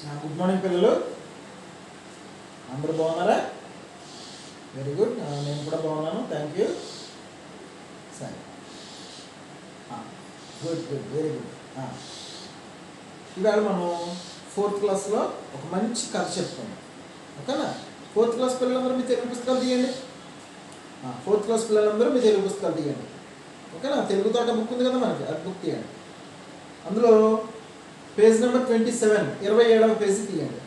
Good morning పిల్లలు, అందరూ బాగున్నారా? Very good. నేను కూడా బాగున్నాను, థ్యాంక్ యూ. సరే, గుడ్ గుడ్, వెరీ గుడ్. ఇవాళ మనం 4th క్లాస్లో ఒక మంచి కథ చెప్పుకున్నాం, ఓకేనా? 4th క్లాస్ పిల్లలందరూ మీ తెలుగు పుస్తకాలు తీయండి. 4th క్లాస్ పిల్లలందరూ మీ తెలుగు పుస్తకాలు తీయండి, ఓకేనా? తెలుగు తోట బుక్ ఉంది కదా మనకి, అది బుక్ తీయండి. అందులో పేజ్ నెంబర్ 27, 27వ పేజీ తీయండి.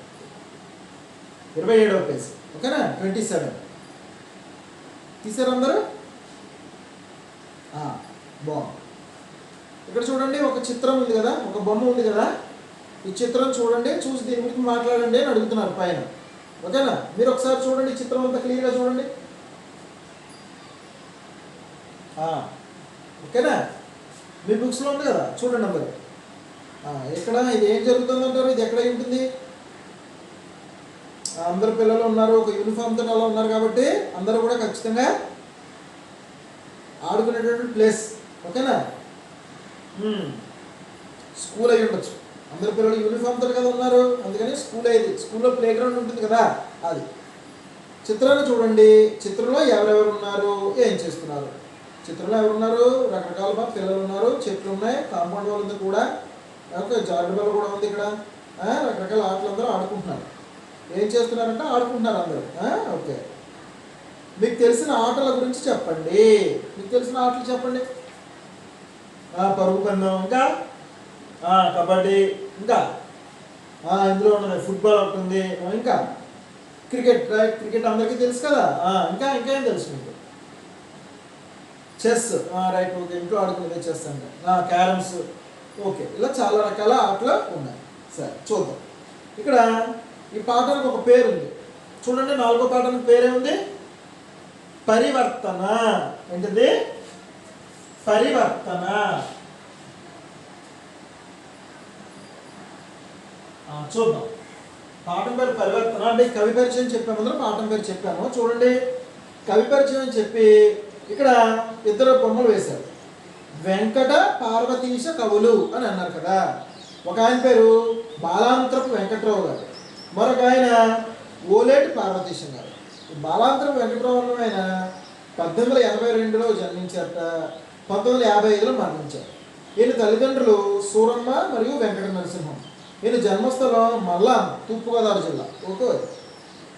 27వ పేజీ, ఓకేనా? 27 తీసారు అందరూ? బాగుంది. ఇక్కడ చూడండి, ఒక చిత్రం ఉంది కదా, ఒక బొమ్మ ఉంది కదా. ఈ చిత్రం చూడండి, చూసి దీని గురించి మాట్లాడండి అని అడుగుతున్నారు పైన, ఓకేనా? మీరు ఒకసారి చూడండి, ఈ చిత్రం అంతా క్లియర్గా చూడండి, ఓకేనా? మీ బుక్స్లో ఉంది కదా, చూడండి అందరూ. ఎక్కడ ఇది ఏం జరుగుతుందంటారు? ఇది ఎక్కడ ఉంటుంది? అందరు పిల్లలు ఉన్నారు, ఒక యూనిఫామ్తో అలా ఉన్నారు కాబట్టి అందరూ కూడా ఖచ్చితంగా ఆడుకునేటువంటి ప్లేస్, ఓకేనా? స్కూల్ అయి ఉండొచ్చు. అందరు పిల్లలు యూనిఫామ్తో కదా ఉన్నారు, అందుకని స్కూల్ అయ్యేది. స్కూల్లో ప్లే గ్రౌండ్ ఉంటుంది కదా, అది. చిత్రాన్ని చూడండి, చిత్రంలో ఎవరెవరు ఉన్నారు, ఏం చేస్తున్నారు? చిత్రంలో ఎవరున్నారు? రకరకాల పిల్లలు ఉన్నారు, చెట్లు ఉన్నాయి, కాంపౌండ్ వాళ్ళు ఉంది కూడా, ఓకే, జారుడు బల్ల కూడా ఉంది ఇక్కడ. రకరకాల ఆటలు అందరూ ఆడుకుంటున్నారు. ఏం చేస్తున్నారంటే ఆడుకుంటున్నారు అందరూ, ఓకే. మీకు తెలిసిన ఆటల గురించి చెప్పండి. మీకు తెలిసిన ఆటలు చెప్పండి. పరుగు పందెం, ఇంకా కబడ్డీ, ఇంకా ఇందులో ఉన్నది ఫుట్బాల్ ఒకటి ఉంది, ఇంకా క్రికెట్, రైట్? క్రికెట్ అందరికీ తెలుసు కదా. ఇంకా ఇంకా ఏం తెలుసు మీకు? చెస్, రైట్, ఓకే, ఇంట్లో ఆడుకునేది చెస్ అంటే. Carroms, okay. ఇలా చాలా రకాల ఆటలు ఉన్నాయి. సరే, చూద్దాం. ఇక్కడ ఈ పాఠానికి ఒక పేరు ఉంది, చూడండి. 4వ పాఠానికి పేరేముంది? పరివర్తన. ఏంటిది? పరివర్తన. చూద్దాం. పాఠం పేరు పరివర్తన. అంటే కవి పరిచయం చెప్పాము, అందులో పాఠం పేరు చెప్పాము. చూడండి, కవి పరిచయం అని చెప్పి ఇక్కడ 2 బొమ్మలు వేశారు. వెంకట పార్వతీశ కవులు అని అన్నారు కదా. ఒక ఆయన పేరు బాలాంత్రపు వెంకట్రావు గారు, మరొక ఆయన ఓలేటి పార్వతీశం గారు. బాలాంత్రపు వెంకట్రావు ఆయన 1882లో జన్మించారట, 1955లో మరణించారు. ఈయన తల్లిదండ్రులు సూరమ్మ మరియు వెంకట నరసింహం. ఈయన జన్మస్థలం మల్లాం, తూర్పుగోదావరి జిల్లా, ఓకే.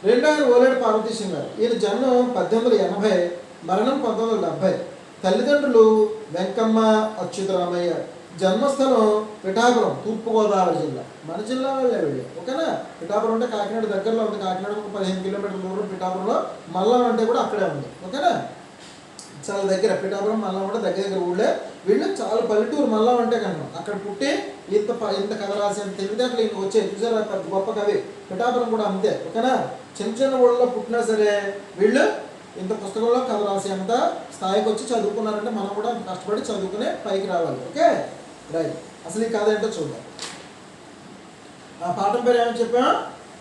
రెండో ఆయన ఓలేటి పార్వతీశం గారు. ఈయన జన్మం 1880, మరణం 1970. తల్లిదండ్రులు వెంకమ్మ, అచ్యుతరామయ్య. జన్మస్థలం పిఠాపురం, తూర్పుగోదావరి జిల్లా. మన జిల్లా వాళ్ళే వెళ్ళి, ఓకేనా? పిఠాపురం అంటే కాకినాడ దగ్గరలో ఉంది. కాకినాడ ఒక 15 కిలోమీటర్ల దూరం పిఠాపురంలో. మల్లం అంటే కూడా అక్కడే ఉంది, ఓకేనా? చాలా దగ్గర. పిఠాపురం, మల్లం కూడా దగ్గర దగ్గర ఊళ్ళే. వీళ్ళు చాలా పల్లెటూరు. మల్లం అంటే కనుక అక్కడ పుట్టి ఇంత కథ రాసి అంత తెలివితేటలు ఇంక వచ్చాయి. చూసారా, గొప్ప కవి. పిఠాపురం కూడా అంతే, ఓకేనా? చిన్న చిన్న ఊళ్ళలో పుట్టినా సరే వీళ్ళు ఇంత పుస్తకంలో కథ రాసి అంత స్థాయికి వచ్చి చదువుకున్నారంటే మనం కూడా కష్టపడి చదువుకునే పైకి రావాలి, ఓకే? రైట్. అసలు ఈ కథ ఏంటో చూద్దాం. పాఠం పేరు ఏమని చెప్పా?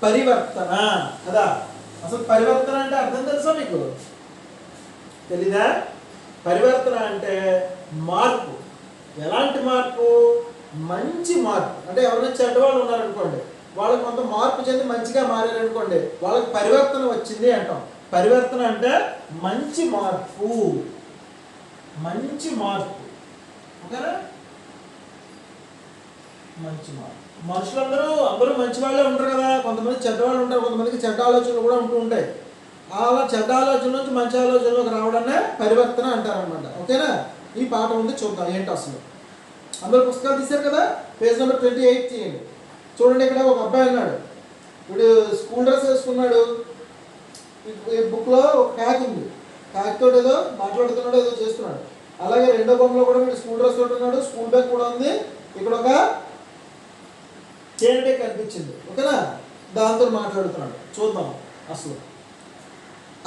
పరివర్తన కదా. అసలు పరివర్తన అంటే అర్థం తెలుసా మీకు? తెలీదా? పరివర్తన అంటే మార్పు. ఎలాంటి మార్పు? మంచి మార్పు. అంటే ఎవరైనా చెడ్డవాళ్ళు ఉన్నారనుకోండి, వాళ్ళకి కొంత మార్పు చెంది మంచిగా మారారనుకోండి, వాళ్ళకి పరివర్తన వచ్చింది అంటాం. పరివర్తన అంటే మంచి మార్పు, మంచి మార్పు, ఓకేనా? మంచి మార్పు. అందరూ మంచి వాళ్ళే ఉంటారు కదా. కొంతమంది చెడ్డవాళ్ళు ఉంటారు, కొంతమందికి చెడ్డ ఆలోచనలు కూడా ఉంటూ ఉంటాయి. అలా చెడ్డ ఆలోచన నుంచి మంచి ఆలోచనలోకి రావడాన్నే పరివర్తన అంటారనమాట, ఓకేనా? ఈ పాఠం ఉంది, చూద్దాం ఏంటి అసలు. అందరూ పుస్తకాలు తీశారు కదా. పేజ్ నెంబర్ 28 తీయండి. చూడండి, ఇక్కడ ఒక అబ్బాయి ఉన్నాడు. ఇప్పుడు స్కూల్ డ్రెస్ వేసుకున్నాడు. ఈ బుక్లో ఒక కాకి ఉంది. కాకితో ఏదో మాట్లాడుతున్నాడు, ఏదో చేస్తున్నాడు. అలాగే రెండో బొమ్మలో కూడా వీడు స్కూల్ డ్రెస్ తోటి ఉన్నాడు, స్కూల్ బ్యాగ్ కూడా ఉంది. ఇక్కడ ఒక చైన్ బ్యాగ్ కనిపించింది, ఓకేనా? దాంతో మాట్లాడుతున్నాడు. చూద్దాం అసలు.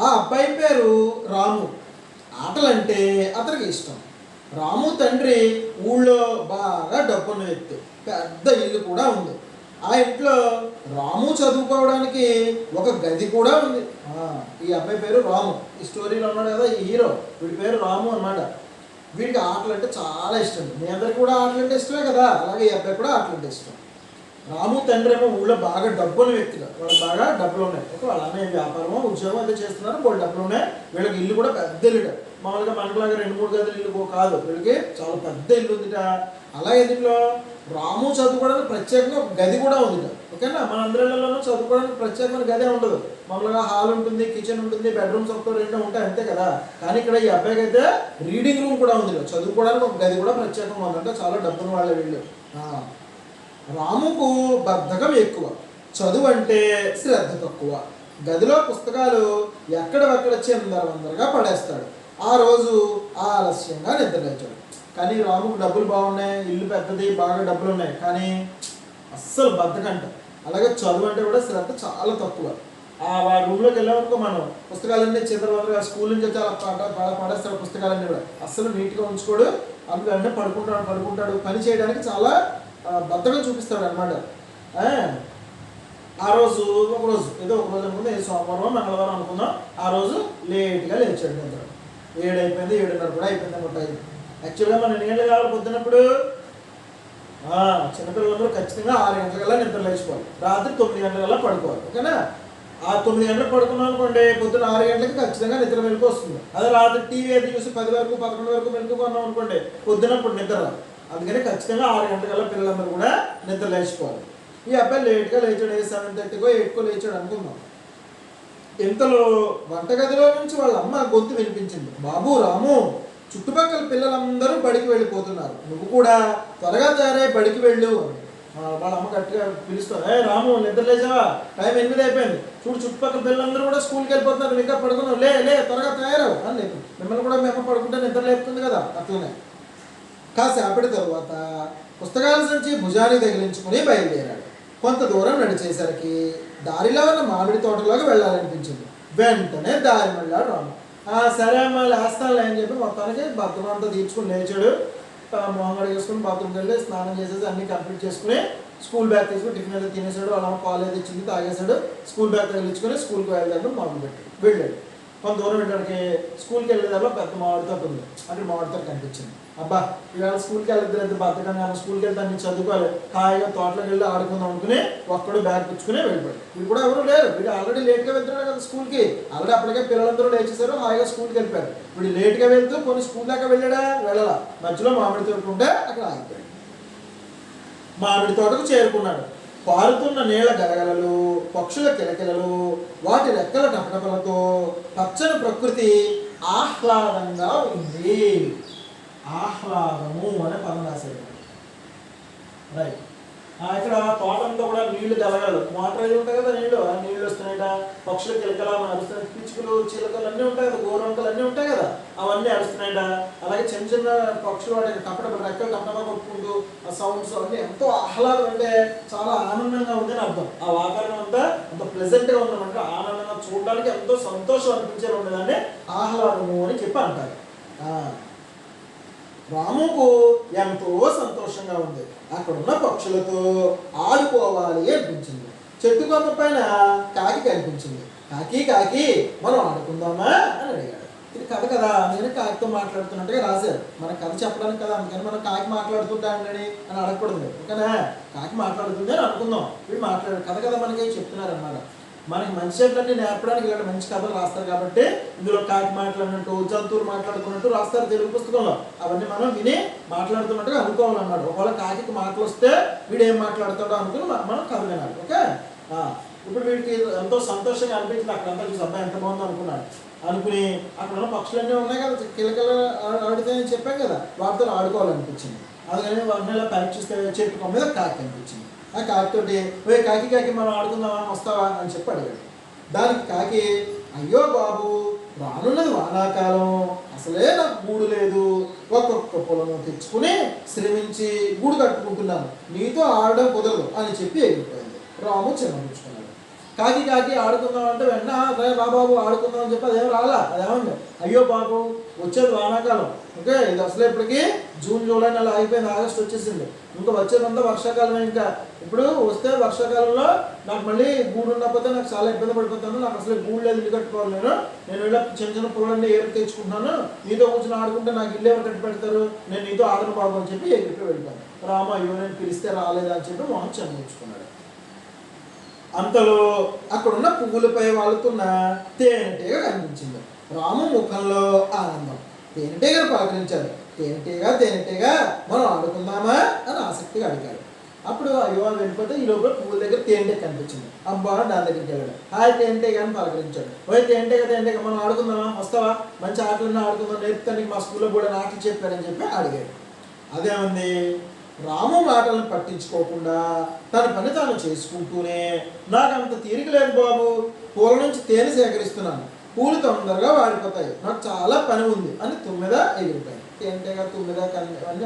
ఆ అబ్బాయి పేరు రాము. ఆటలంటే అతనికి ఇష్టం. రాము తండ్రి ఊళ్ళో బాగా డబ్బున్న వ్యక్తి, పెద్ద ఇల్లు కూడా ఉంది. ఆ ఇంట్లో రాము చదువుకోవడానికి ఒక గది కూడా ఉంది. ఈ అబ్బాయి పేరు రాము. ఈ స్టోరీలో ఉన్నాడు కదా ఈ హీరో, వీడి పేరు రాము అన్నమాట. వీడికి ఆటలు అంటే చాలా ఇష్టం. మీ అందరికి కూడా ఆటలు అంటే ఇష్టమే కదా, అలాగే ఈ అబ్బాయి కూడా ఆటలు అంటే ఇష్టం. రాము తండ్రి ఏమో ఊళ్ళో బాగా డబ్బున్న వ్యక్తిగా, వాళ్ళకి బాగా డబ్బులు ఉన్నాయి. ఓకే, వాళ్ళ అన్నయ్య వ్యాపారమో ఉద్యోగం అయితే చేస్తున్నారు, వాళ్ళు డబ్బులు ఉన్నాయి. వీళ్ళకి ఇల్లు కూడా పెద్ద ఇల్లుట, మామూలుగా మనకులాగా 2-3 గదులు ఇల్లు కాదు, వీళ్ళకి చాలా పెద్ద ఇల్లు ఉందిట. అలాగే దీంట్లో రాము చదువుకోవడానికి ప్రత్యేకంగా ఒక గది కూడా ఉందిట. ఓకేనా, మన అందరిలోనూ చదువుకోవడానికి ప్రత్యేకమైన గదే ఉండదు, మామూలుగా హాల్ ఉంటుంది, కిచెన్ ఉంటుంది, బెడ్రూమ్స్ ఒకటో 2 ఉంటాయి అంతే కదా. కానీ ఇక్కడ ఈ అబ్బాయికి అయితే రీడింగ్ రూమ్ కూడా ఉంది, చదువుకోవడానికి ఒక గది కూడా ప్రత్యేకంగా ఉందంటే చాలా డబ్బున్న వాళ్ళే వీళ్ళు. రాముకు బద్ధకం ఎక్కువ, చదువు అంటే శ్రద్ధ తక్కువ. గదిలో పుస్తకాలు ఎక్కడెక్కడ చిందరవందరగా పడేస్తాడు. ఆ రోజు ఆలస్యంగా నిద్రలేచాడు. కానీ రాముకు డబ్బులు బాగున్నాయి, ఇల్లు పెద్దది, బాగా డబ్బులు ఉన్నాయి, కానీ అస్సలు బద్ధకంట. అలాగే చదువు అంటే కూడా శ్రద్ధ చాలా తక్కువ. వాడి రూమ్లోకి వెళ్ళామనుకో మనం, పుస్తకాలన్నీ చిందరవందరగా, స్కూల్ నుంచి చాలా పడేస్తాడు పుస్తకాలన్నీ కూడా, అస్సలు నీట్గా ఉంచుకోడు. అందుకనే పడుకుంటాడు. పని చేయడానికి చాలా బద్ధకం చూపిస్తాడు అనమాట. ఆ రోజు ఒక రోజు అనుకుందాం, సోమవారం మంగళవారం అనుకుందాం. ఆ రోజు లేట్గా లేచాడు, నిద్ర 7 అయిపోయింది, 7:30 కూడా అయిపోయింది అనుకుంటా. యాక్చువల్గా మన నీళ్ళు కావాలి పొద్దున్నప్పుడు చిన్నపిల్లలందరూ ఖచ్చితంగా 6 గంటలకల్లా నిద్ర లేచిపోవాలి, రాత్రి 9 గంటలకల్లా పడుకోవాలి. ఓకేనా, ఆ 9 గంటలకు పడుకున్నాం అనుకోండి, పొద్దున్న 6 గంటలకి ఖచ్చితంగా నిద్ర మెలకు వస్తుంది. అదే రాత్రి టీవీ అది చూసి 10 వరకు 11 వరకు మెలుకున్నాం అనుకోండి, పొద్దున్నప్పుడు నిద్ర రాదు. అందుకని ఖచ్చితంగా 6 గంటలకల్లా పిల్లలందరూ కూడా నిద్ర లేచిపోవాలి. ఈ అబ్బాయి లేట్గా లేచాడు, 7:30కో 8కో లేచాడు అనుకుందాం. ఇంతలో వంటగదిలో నుంచి వాళ్ళ అమ్మ గొంతు వినిపించింది, బాబు రాము, చుట్టుపక్కల పిల్లలందరూ బడికి వెళ్ళిపోతున్నారు, నువ్వు కూడా త్వరగా తయారై బడికి వెళ్ళు అని. వాళ్ళ అమ్మ గట్టిగా పిలుస్తుంది, రాము నిద్ర లేచావా, టైం 8 అయిపోయింది, చూడు చుట్టుపక్కల పిల్లలందరూ కూడా స్కూల్కి వెళ్ళిపోతున్నారు, ఇంకా పడుకున్నావు, లే త్వరగా తయారవు అని లేదు. మిమ్మల్ని కూడా మేము పడుకుంటే నిద్ర లేపుతుంది కదా. అట్లనే కాసేపటి తరువాత పుస్తకాల సంచి భుజాన్ని తగిలించుకుని బయలుదేరాడు. కొంత దూరం నడిచేసరికి దారిలో ఉన్న మామిడి తోటలోకి వెళ్ళాలనిపించింది. వెంటనే దారి మళ్ళాడు రాము. సరే అమ్మ లేస్తానులే అని చెప్పి మొత్తానికి బాత్రూమ్ అంతా తీర్చుకుని లేచాడు. మొహం కడిగేసుకుని బాత్రూమ్కి వెళ్ళి స్నానం చేసేసి అన్నీ కంప్లీట్ చేసుకుని స్కూల్ బ్యాగ్ తీసుకుని టిఫిన్ అయితే తినేసాడు. అలా పాలు అయితే ఇచ్చింది, తాగేశాడు. స్కూల్ బ్యాగ్ తగిలించుకొని స్కూల్కి వెళ్ళాడు, వెళ్ళాడు. కొంత దూరం వెళ్ళడానికి స్కూల్కి వెళ్ళేదాలో పెద్ద మామిడి తోట ఉంది, అంటే మామిడి తోట కనిపించింది. అబ్బా ఇవాళ స్కూల్కి వెళ్ళలేదు బద్దకంగా, స్కూల్కి వెళ్తే అన్ని చదువుకోవాలి, హాయిగా తోటలోకి వెళ్ళి ఆడుకుందాం అనుకుని ఒక్కడు బ్యాగ్ పుచ్చుకుని వెళ్ళిపోయాడు. వీడు కూడా ఎవరు లేరు, వీడు ఆల్రెడీ లేట్గా వెళ్తున్నాడు కదా స్కూల్కి, ఆల్రెడీ అప్పటికే పిల్లలందరూ లేచేశారు, హాయిగా స్కూల్కి వెళ్ళిపోయారు. వీడు లేట్గా వెళ్తూ కొన్ని స్కూల్ దాకా వెళ్ళాలా, మధ్యలో మామిడి తోట ఉంటే అక్కడ ఆగిపోయాడు. మామిడి తోటకు చేరుకున్నాడు. పారుతున్న నీళ్ల గలగలలు, పక్షుల కిలకిలలు, వాటి రెక్కల టపటపలతో పచ్చని ప్రకృతి ఆహ్లాదంగా ఉంది. ఆహ్లాదము అనే పదం రాశాడు. రైట్, ఇక్కడ తోటంతా కూడా నీళ్లు గలగలలు, వాటర్ అవి ఉంటాయి కదా, నీళ్ళు వస్తున్నాయట, పక్షుల కిలకల అరుస్తున్నాయి, పిచ్చుకలు చిలకలు అన్నీ ఉంటాయి కదా, గోరంకలు అన్నీ ఉంటాయి కదా, అవన్నీ అరుస్తున్నాయట. అలాగే చిన్న చిన్న పక్షులు వాటి టపటప రెక్కలు టపటప కొట్టుకుంటూ ఆ సౌండ్స్ అన్నీ ఎంతో ఆహ్లాదం, అంటే చాలా ఆనందంగా ఉంది అని అర్థం. ఆ వాతావరణం అంతా ఎంతో ప్లెజెంట్గా ఉందన్నమాట, ఆనందంగా చూడడానికి ఎంతో సంతోషం అనిపించేలా ఉండేదాన్ని ఆహ్లాదము అని చెప్పి అంటారు. రాముకు ఎంతో సంతోషంగా ఉంది. అక్కడున్న పక్షులతో ఆడుకోవాలి అనిపించింది. చెట్టు కొమ్మ పైన కాకి కనిపించింది. కాకి మనం ఆడుకుందామా అని అడిగాడు. ఇది కథ కదా, నేను కాకితో మాట్లాడుతున్నట్టుగా రాశారు. మన కథ చెప్పడానికి కదా, అందుకని మనం కాకి మాట్లాడుతుంటానని అని అడగకూడదు. ఓకేనా, కాకి మాట్లాడుతుంది అని అనుకుందాం. వీడు మాట్లాడారు కథ కదా మనకి చెప్తున్నారు అన్నమాట. మనకి మంచి చెట్లన్నీ నేర్పడానికి ఇలాంటి మంచి కథలు రాస్తారు కాబట్టి ఇందులో కాకి మాట్లాడినట్టు, జంతువులు మాట్లాడుకున్నట్టు రాస్తారు తెలుగు పుస్తకంలో. అవన్నీ మనం విని మాట్లాడుతున్నట్టుగా అనుకోవాలన్నమాట. ఒకవేళ కాకి మాటలు వస్తే వీడు ఏం మాట్లాడుతాడో అనుకుని మనం కథ వినాలి. ఓకే, ఇప్పుడు వీడికి ఎంతో సంతోషంగా అనిపించింది. అక్కడంతా చూసి అబ్బాయి ఎంత బాగుందో అనుకుని అక్కడ ఉన్న పక్షులన్నీ ఉన్నాయి కదా, కిలకిల ఆడుతాయని చెప్పాం కదా, వాటితో ఆడుకోవాలనిపించింది. అందుకని వాటిని ఇలా పైకి చూస్తే చెట్టు మీద కాకి అనిపించింది. ఆ కాకితోటి కాకి మనం ఆడుకుందామా, వస్తావా అని చెప్పి అడిగాడు. దానికి కాకి, అయ్యో బాబు, రానున్నది వానాకాలం, అసలే నాకు గూడు లేదు, ఒక్కొక్క పొలం తెచ్చుకుని శ్రమించి గూడు కట్టుకుంటున్నాను, నీతో ఆడడం కుదరదు అని చెప్పి ఎగిరిపోయింది. రాము చిన్నపుచ్చుకున్నాడు. కాకి కాకి ఆడుకుందాం అంటే వెంటనే రా బాబు ఆడుకుందాం అని చెప్పి అదేం రాలా. అదేమండి, అయ్యో బాబు వచ్చేది వానాకాలం, ఓకే ఇది అసలు ఇప్పటికి జూన్ జూలై నెల అయిపోయింది, ఆగస్ట్ వచ్చేసింది, ఇంకా వచ్చేదంతా వర్షాకాలమే. ఇంకా ఇప్పుడు వస్తే వర్షాకాలంలో నాకు మళ్ళీ గూడు ఉండకపోతే నాకు చాలా ఇబ్బంది పడిపోతాను, నాకు అసలు గూడు లేదు, ఇల్లు కట్టుకోవాలి, నేను ఇలా చిన్న చిన్న పొలాన్ని ఏరు తెచ్చుకుంటున్నాను, నీతో కూర్చొని ఆడుకుంటే నాకు ఇల్లు ఎవరు కట్టి పెడతారు, నేను నీతో ఆడను బాబు అని చెప్పి ఎగిరికి వెళ్ళిపోయాను. రామ అయ్యో నేను పిలిస్తే రాలేదా అని చెప్పి మొహం చంపించుకున్నాడు. అంతలో అక్కడున్న పువ్వులపై వాళ్తున్న తేనెటీగ కనిపించింది. రాము ముఖంలో ఆనందం. తేనెటీగను పలకరించాడు. తేనెటీగ మనం ఆడుకుందామా అని ఆసక్తిగా అడిగాడు. అప్పుడు అయ్యో వెళ్ళిపోతే ఈ లోపల పువ్వుల దగ్గర తేనెటీగ కనిపించింది. అబ్బా దాని దగ్గరికి వెళ్ళాడు. హాయ్ తేనెటీగ అని పలకరించాడు. ఓయ్ తేనెటీగ మనం ఆడుకుందామా, వస్తావా, మంచి ఆటలన్నా ఆడుకుందాం, నేర్పుతానికి మా స్కూల్లో కూడా ఆటలు చెప్పాడని చెప్పి అడిగాడు. అదేముంది, రాము మాటలను పట్టించుకోకుండా తన పని తాను చేసుకుంటూనే నాకు అంత తీరిక లేదు బాబు, పూల నుంచి తేనె సేకరిస్తున్నాను, పూలు తొందరగా వాడిపోతాయి, నాకు చాలా పని ఉంది అని తుమ్మెద ఎగిరిపోయాయి. తేనెటీగ తుమ్మెద అన్నీ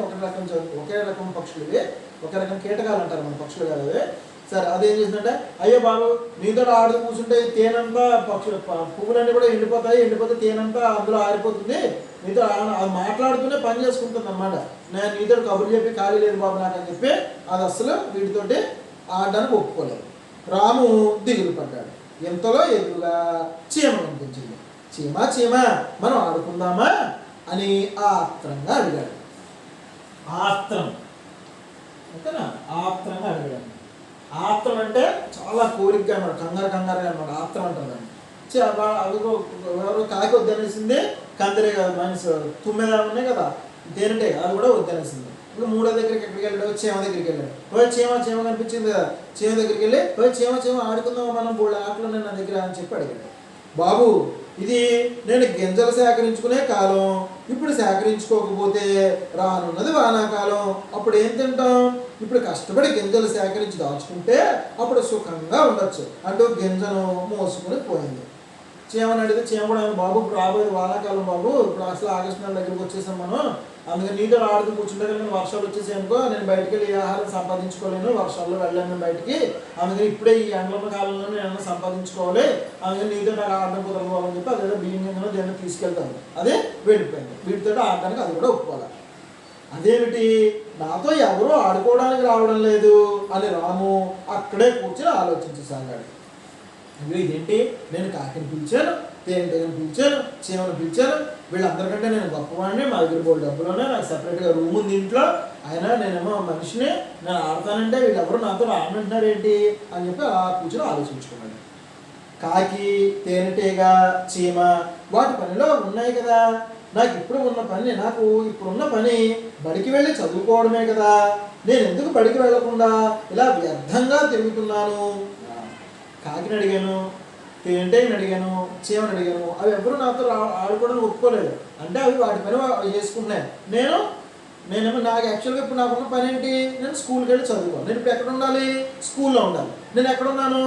ఒకే రకం పక్షులు, ఇవి ఒకే రకం కీటకాలు అంటారు మన పక్షులు కాదు అవి. సరే అదేం చేసిందంటే, అయ్యో బాబు నీతో ఆడుతూ కూర్చుంటే తేనంతా పక్షులు పువ్వులన్నీ కూడా ఎండిపోతే తేనంతా అందులో ఆరిపోతుంది, నీతో అది మాట్లాడుతూనే పని చేసుకుంటుంది అన్నమాట, నేను నీతో కబుర్లు చెప్పి ఖాళీ లేదు బాబు నాకు అని చెప్పి అది అసలు వీటితోటి ఆడడానికి ఒప్పుకోలేదు. రాము దిగులు పడ్డాడు. ఎంతలో ఎదురుగా చీమ కనిపించింది. చీమ మనం ఆడుకుందామా అని ఆత్రంగా అడిగాడు. ఆత్రంగా అడిగాడు. ఆత్రం అంటే చాలా కోరికగా అన్నమాట, కంగారుగా అన్నమాట ఆత్రం అంటారు దాన్ని. ఎవరు కాకి వద్దనేసింది, కందిరే కదా మనిషి తుమ్మెద ఉన్నాయి కదా తేనెటే అది కూడా వద్దనేసింది. ఇప్పుడు మూడో దగ్గరికి ఎక్కడికి వెళ్ళాడు, చీమ దగ్గరికి వెళ్ళాడు. పోయి చీమ కనిపించింది కదా, చీమ దగ్గరికి వెళ్ళి పోయి చీమ ఆడుకుందాం మనం బోళ్ళ ఆటలు నా దగ్గర అని చెప్పి అడిగాడు. బాబు ఇది నేను గింజలు సేకరించుకునే కాలం, ఇప్పుడు సేకరించుకోకపోతే రానున్నది వానాకాలం, అప్పుడు ఏం తింటాం, ఇప్పుడు కష్టపడి గింజలు సేకరించి దాచుకుంటే అప్పుడు సుఖంగా ఉండొచ్చు అంటూ గింజను మోసుకుని పోయింది. చీమని అడిగితే చీమ కూడా బాబు ఇప్పుడు రాబోయేది వానాకాలం బాబు, ఇప్పుడు అసలు ఆగస్టు నెల దగ్గరికి వచ్చేసాం మనం, అందుకని నీతో ఆడుతూ కూర్చుంటే కానీ వర్షాలు వచ్చేసాయి అనుకో నేను బయటకు వెళ్ళి ఆహారం సంపాదించుకోలేను, వర్షాల్లో వెళ్ళాను బయటికి, అందుకని ఇప్పుడే ఈ ఎండల కాలంలో నేను సంపాదించుకోవాలి, అందుకని నీతో నాకు ఆడడం కుదరదు చెప్పి అదేదో బియ్యం గింజలో దేన్ని తీసుకెళ్తాను, అదే వెళ్ళిపోయింది. వీటితో ఆడడానికి అది కూడా ఒప్పుకోవాలి. అదేమిటి నాతో ఎవరూ ఆడుకోవడానికి రావడం లేదు అని రాము అక్కడే కూర్చొని ఆలోచించసాగాడు. ఇదేంటి, నేను కాకిని పిలిచాను, తేనెటీగను పిలిచాను, చీమను పిలిచాను, వీళ్ళందరికంటే నేను గొప్పవాడిని, మా దగ్గర బోల్ డబ్బులోనే నాకు సపరేట్గా రూమ్ ఉంది ఇంట్లో, అయినా నేనేమో మనిషిని, నేను ఆడతానంటే వీళ్ళెవరూ నాతో ఆడమంటున్నారు ఏంటి అని చెప్పి అలా కూర్చొని ఆలోచించుకున్నాడు. కాకి, తేనెటీగ, చీమ వాటి పనిలో ఉన్నాయి కదా, నాకు ఇప్పుడున్న పని బడికి వెళ్ళి చదువుకోవడమే కదా, నేను ఎందుకు బడికి వెళ్ళకుండా ఇలా వ్యర్థంగా తిరుగుతున్నాను. కాకిని అడిగాను, తేనెటీగని అడిగాను, చీమని అడిగాను, అవి ఎవరు నాతో ఆడుకోవడానికి ఒప్పుకోలేదు, అంటే అవి వాటి పని చేసుకుంటున్నాయి. నేనేమో నాకు యాక్చువల్గా ఇప్పుడు నాకున్న పని ఏంటి, నేను స్కూల్కి వెళ్ళి చదువుకోవాలి, నేను ఇప్పుడు ఎక్కడ ఉండాలి, స్కూల్లో ఉండాలి, నేను ఎక్కడ ఉన్నాను,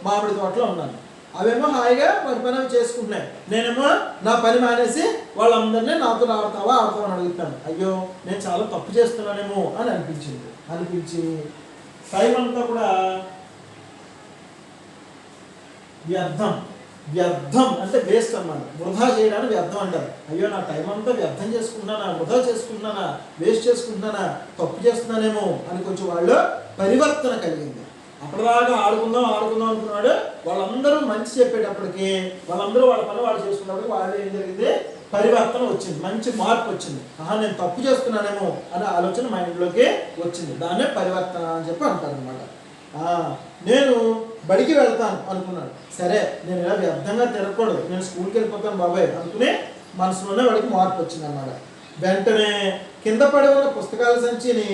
మామిడి తోటలో ఉన్నాను, అవేమో హాయిగా వాటి పని అవి చేసుకుంటున్నాయి, నేనేమో నా పని మానేసి వాళ్ళందరినీ నాతో ఆడతావా అని అడుగుతాను. అయ్యో నేను చాలా తప్పు చేస్తున్నానేమో అని అనిపించి టైం అంతా కూడా వ్యర్థం అంటే వేస్ట్ అన్నమాట, వృధా చేయడానికి వ్యర్థం అంటారు. అయ్యో నా టైం అంతా వ్యర్థం చేసుకుంటున్నానా, వృధా చేసుకుంటున్నానా, వేస్ట్ చేసుకుంటున్నానా, తప్పు చేస్తున్నానేమో అని కొంచెం వాళ్ళు పరివర్తన కలిగింది. అప్పటిదాకా ఆడుకుందాం అనుకున్నాడు, వాళ్ళందరూ మంచి చెప్పేటప్పటికి, వాళ్ళందరూ వాళ్ళ పని వాళ్ళు చేసుకున్నప్పటికి వాళ్ళు ఏం జరిగింది, పరివర్తన వచ్చింది, మంచి మార్పు వచ్చింది. నేను తప్పు చేస్తున్నానేమో అనే ఆలోచన మైండ్లోకి వచ్చింది, దాన్నే పరివర్తన అని చెప్పి అంటారు అనమాట. నేను బడికి వెళ్తాను అనుకున్నాడు, సరే నేను ఇలా వ్యర్థంగా తిరగకూడదు, నేను స్కూల్కి వెళ్ళిపోతాను బాబాయ్ అనుకుని మనసులోనే వాడికి మార్పు వచ్చింది అన్నమాట. వెంటనే కింద పడి ఉన్న పుస్తకాల సంచిని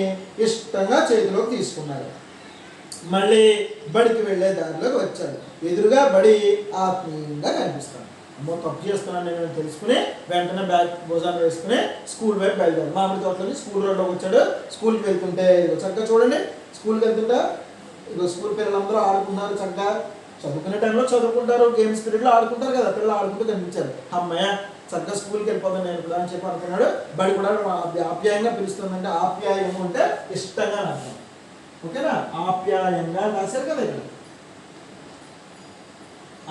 ఇష్టంగా చేతిలోకి తీసుకున్నాడు. మళ్ళీ బడికి వెళ్ళే దారిలోకి వచ్చాడు. ఎదురుగా బడి ఆత్మీయంగా కనిపిస్తాడు. అమ్మో తప్పు చేస్తున్నాను నేను తెలుసుకుని వెంటనే బ్యాగ్ భోజనం వేసుకుని స్కూల్ వైపు బయలుదేరాడు. మామిడి తోటలోని స్కూల్ రోడ్లోకి వచ్చాడు. స్కూల్కి వెళ్తుంటే చక్కగా చూడండి, స్కూల్కి వెళ్తుంటా స్కూల్ పిల్లలందరూ ఆడుకున్నారు, చక్కగా చదువుకునే టైంలో చదువుకుంటారు, గేమ్స్ పీరియడ్లో ఆడుకుంటారు కదా, పిల్లలు ఆడుకుంటూ కనిపించారు. అమ్మయ్య చక్కగా స్కూల్కి వెళ్ళిపోతాను నేను కూడా అని చెప్పి అనుకున్నాడు. బడి కూడా ఆప్యాయంగా పిలుస్తుందంటే, ఆప్యాయము అంటే ఇష్టంగా అర్థం, ఓకేనా, ఆప్యాయంగా రాశారు కదా ఇక్కడ.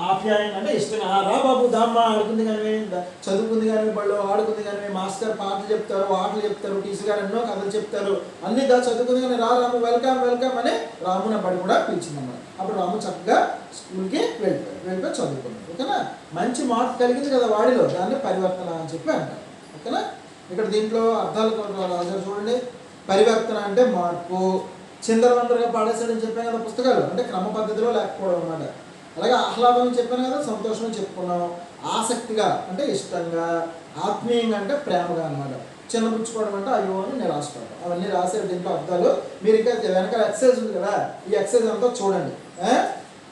ఆప్యాయంగా అంటే ఇష్టంగా రా బాబు దామ్మ ఆడుకుంది కానీ చదువుకుంది కానీ బళ్ళు ఆడుకుంది కానీ మాస్టర్ పాటలు చెప్తారు ఆటలు చెప్తారు టీచర్ గారు ఎన్నో కథలు చెప్తారు అన్ని చదువుకుంది కానీ రా రాము వెల్కమ్ వెల్కమ్ అని రాముని బడి కూడా పిలిచిందన్నమాట. అప్పుడు రాము చక్కగా స్కూల్కి వెళ్ళిపోయి చదువుకున్నాడు. ఓకేనా, మంచి మార్పు కలిగింది కదా వాడిలో, దాన్ని పరివర్తన అని చెప్పి అంటారు. ఓకేనా, ఇక్కడ దీంట్లో అర్థాలు రాశారు చూడండి. పరివర్తన అంటే మార్పు, చిందరవందరగా పాడేశాడని చెప్పాను కదా పుస్తకాలు, అంటే క్రమ పద్ధతిలో లేకపోవడం అన్నమాట. అలాగే ఆహ్లాదం అని చెప్పాను కదా, సంతోషం చెప్పుకున్నాం. ఆసక్తిగా అంటే ఇష్టంగా, ఆత్మీయంగా అంటే ప్రేమగా అనమాట. చిన్నపుచ్చుకోవడం అంటే అయ్యో అని నిరాశపడడం. అవన్నీ రాశారు దీంట్లో అర్థాలు. మీరు ఇంకా వెనకాల ఎక్సర్సైజ్ ఉంది కదా, ఈ ఎక్సర్సైజ్ అంతా చూడండి.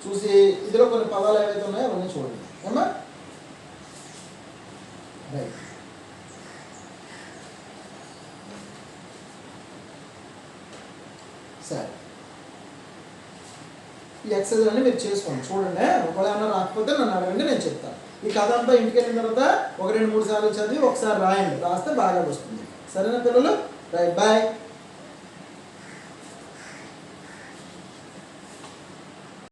చూసి ఇందులో కొన్ని పదాలు ఏవైతే ఉన్నాయో అవన్నీ చూడండి. ఏమా రైట్. సరే, ఈ ఎక్సర్సైజ్ అన్నీ మీరు చేసుకోండి, చూడండి. ఒకవేళ ఏమన్నా రాకపోతే నన్ను అడగండి, నేను చెప్తాను. ఈ కథ అంతా ఇంటికి వెళ్ళిన తర్వాత 1, 2, 3 సార్లు చదివి ఒకసారి రాయండి, రాస్తే బాగా వస్తుంది. సరేనా పిల్లలు? Right, bye.